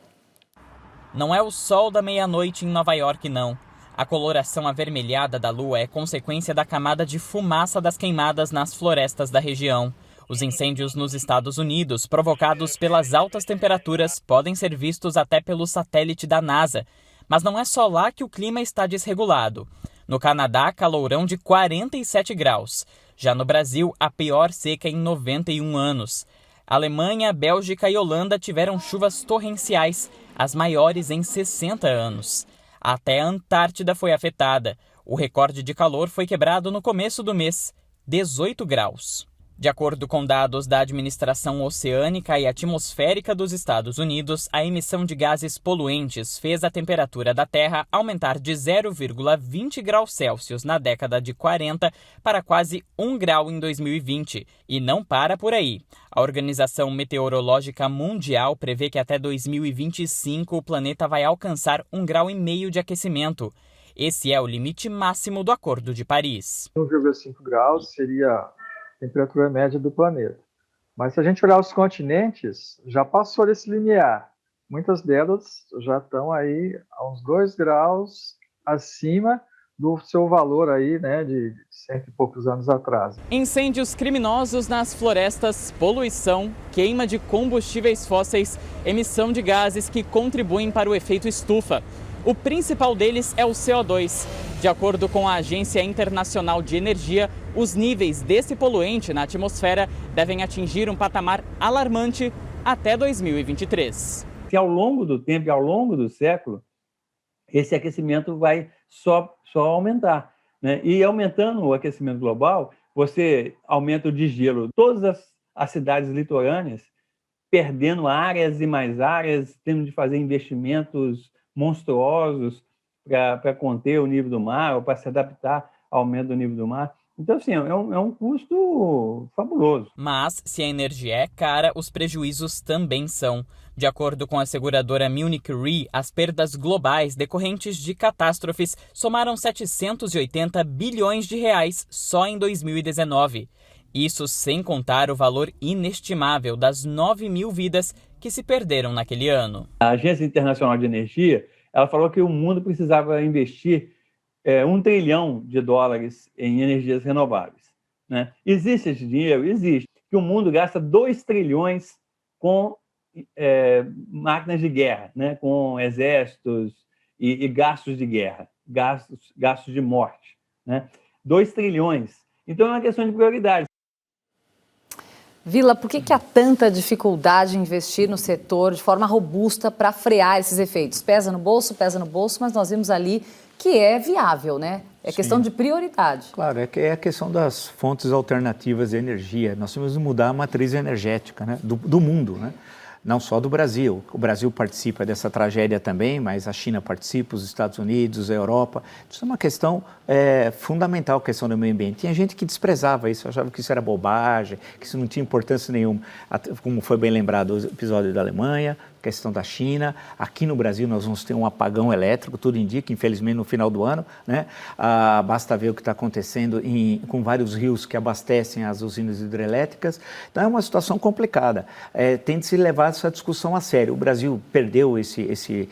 Não é o sol da meia-noite em Nova York, não. A coloração avermelhada da lua é consequência da camada de fumaça das queimadas nas florestas da região. Os incêndios nos Estados Unidos, provocados pelas altas temperaturas, podem ser vistos até pelo satélite da NASA. Mas não é só lá que o clima está desregulado. No Canadá, calorão de 47 graus. Já no Brasil, a pior seca em 91 anos. Alemanha, Bélgica e Holanda tiveram chuvas torrenciais, as maiores em 60 anos. Até a Antártida foi afetada. O recorde de calor foi quebrado no começo do mês, 18 graus. De acordo com dados da Administração Oceânica e Atmosférica dos Estados Unidos, a emissão de gases poluentes fez a temperatura da Terra aumentar de 0,20 graus Celsius na década de 40 para quase 1 grau em 2020. E não para por aí. A Organização Meteorológica Mundial prevê que até 2025 o planeta vai alcançar 1,5 graus de aquecimento. Esse é o limite máximo do Acordo de Paris. 1,5 graus seria a temperatura média do planeta. Mas se a gente olhar os continentes, já passou desse limiar. Muitas delas já estão aí a uns 2 graus acima do seu valor aí, né, de 100 e poucos anos atrás. Incêndios criminosos nas florestas, poluição, queima de combustíveis fósseis, emissão de gases que contribuem para o efeito estufa. O principal deles é o CO2. De acordo com a Agência Internacional de Energia, os níveis desse poluente na atmosfera devem atingir um patamar alarmante até 2023. Se ao longo do tempo e ao longo do século, esse aquecimento vai só aumentar, né? E aumentando o aquecimento global, você aumenta o desgelo. Todas as cidades litorâneas perdendo áreas e mais áreas, tendo de fazer investimentos monstruosos para conter o nível do mar ou para se adaptar ao aumento do nível do mar. Então, assim, é um custo fabuloso. Mas, se a energia é cara, os prejuízos também são. De acordo com a seguradora Munich Re, as perdas globais decorrentes de catástrofes somaram 780 bilhões de reais só em 2019. Isso sem contar o valor inestimável das 9 mil vidas que se perderam naquele ano. A Agência Internacional de Energia, ela falou que o mundo precisava investir $1 trilhão em energias renováveis, né? Existe esse dinheiro? Existe. Que o mundo gasta 2 trilhões com máquinas de guerra, né? Com exércitos e gastos de guerra, gastos de morte, né? 2 trilhões. Então é uma questão de prioridade. Vila, por que há tanta dificuldade em investir no setor de forma robusta para frear esses efeitos? Pesa no bolso, mas nós vimos ali que é viável, né? É questão de prioridade. Claro, é a questão das fontes alternativas de energia. Nós temos que mudar a matriz energética, né, do mundo, né? Não só do Brasil. O Brasil participa dessa tragédia também, mas a China participa, os Estados Unidos, a Europa. Isso é uma questão fundamental, a questão do meio ambiente. Tinha gente que desprezava isso, achava que isso era bobagem, que isso não tinha importância nenhuma. Como foi bem lembrado o episódio da Alemanha, questão da China. Aqui no Brasil nós vamos ter um apagão elétrico, tudo indica, infelizmente, no final do ano, né? Basta ver o que está acontecendo com vários rios que abastecem as usinas hidrelétricas. Então é uma situação complicada. Tem de se levar essa discussão a sério. O Brasil perdeu esse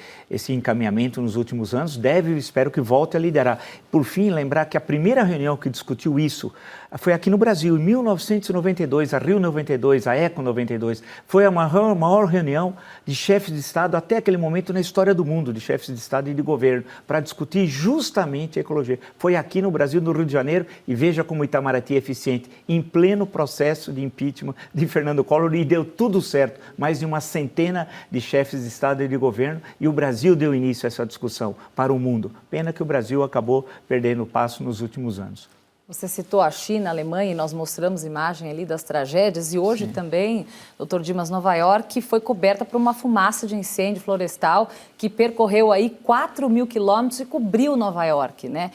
encaminhamento nos últimos anos, espero que volte a liderar. Por fim, lembrar que a primeira reunião que discutiu isso foi aqui no Brasil, em 1992, a Rio 92, a Eco 92. Foi a maior reunião de chefes de Estado até aquele momento na história do mundo, de chefes de Estado e de governo, para discutir justamente a ecologia. Foi aqui no Brasil, no Rio de Janeiro, e veja como Itamaraty é eficiente, em pleno processo de impeachment de Fernando Collor, e deu tudo certo. Mais de uma centena de chefes de Estado e de governo, e o Brasil deu início a essa discussão para o mundo. Pena que o Brasil acabou perdendo o passo nos últimos anos. Você citou a China, a Alemanha, e nós mostramos imagem ali das tragédias. E hoje também, Dr. Dimas, Nova York foi coberta por uma fumaça de incêndio florestal que percorreu aí 4.000 quilômetros e cobriu Nova York, né?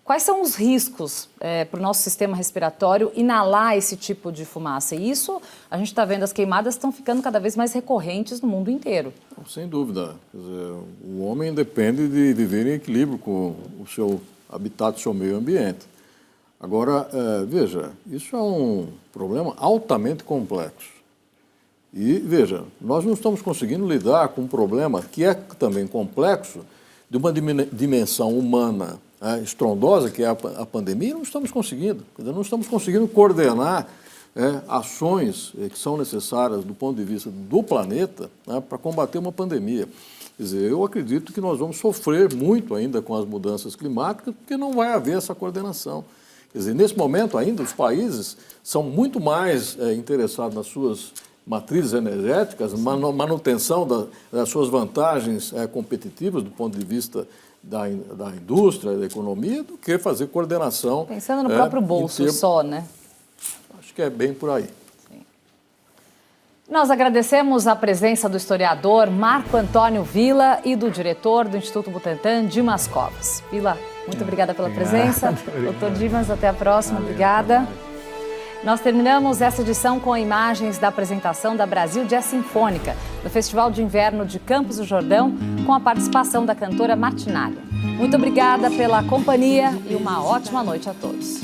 Quais são os riscos para o nosso sistema respiratório inalar esse tipo de fumaça? E isso, a gente está vendo, as queimadas estão ficando cada vez mais recorrentes no mundo inteiro. Sem dúvida. Quer dizer, o homem depende de viver em equilíbrio com o seu habitat, o seu meio ambiente. Agora, veja, isso é um problema altamente complexo. E, veja, nós não estamos conseguindo lidar com um problema que é também complexo, de uma dimensão humana estrondosa, que é a pandemia, não estamos conseguindo. Quer dizer, não estamos conseguindo coordenar ações que são necessárias do ponto de vista do planeta para combater uma pandemia. Quer dizer, eu acredito que nós vamos sofrer muito ainda com as mudanças climáticas, porque não vai haver essa coordenação. Quer dizer, nesse momento ainda os países são muito mais interessados nas suas matrizes energéticas, manutenção das suas vantagens competitivas do ponto de vista da indústria, da economia, do que fazer coordenação. Pensando no próprio bolso só, né? Acho que é bem por aí. Sim. Nós agradecemos a presença do historiador Marco Antônio Villa e do diretor do Instituto Butantan, Dimas Covas. Villa, muito obrigada pela presença. Doutor Dimas, até a próxima. Obrigada. Nós terminamos essa edição com imagens da apresentação da Brasil Jazz Sinfônica, no Festival de Inverno de Campos do Jordão, com a participação da cantora Martinália. Muito obrigada pela companhia e uma ótima noite a todos.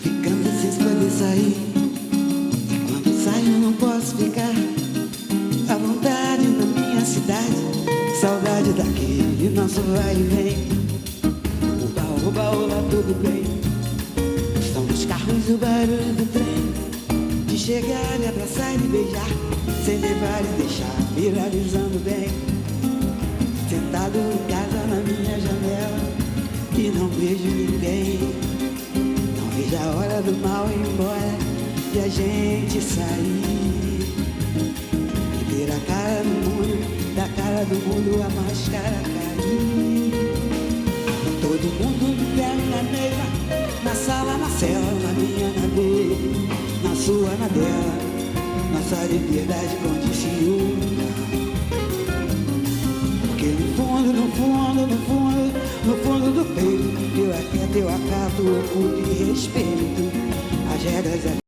Ficando sem poder sair, quando saio não posso ficar à vontade na minha cidade, saudade daquele nosso vai e vem. Oba, oba, olá, tudo bem? São os carros e o barulho do trem, de chegar e abraçar e beijar, sem levar e deixar, viralizando bem. Sentado em casa na minha janela, e não vejo ninguém. Não vejo a hora do mal ir embora e a gente sair e ver a cara do mundo, da cara do mundo a máscara cair. Todo mundo me vendo na meia, na sala, na cela, na minha, na dele, na sua, na dela, nossa liberdade condiciona. Porque no fundo, no fundo, no fundo, no fundo do peito, eu acato, eu oculto e respeito as regras.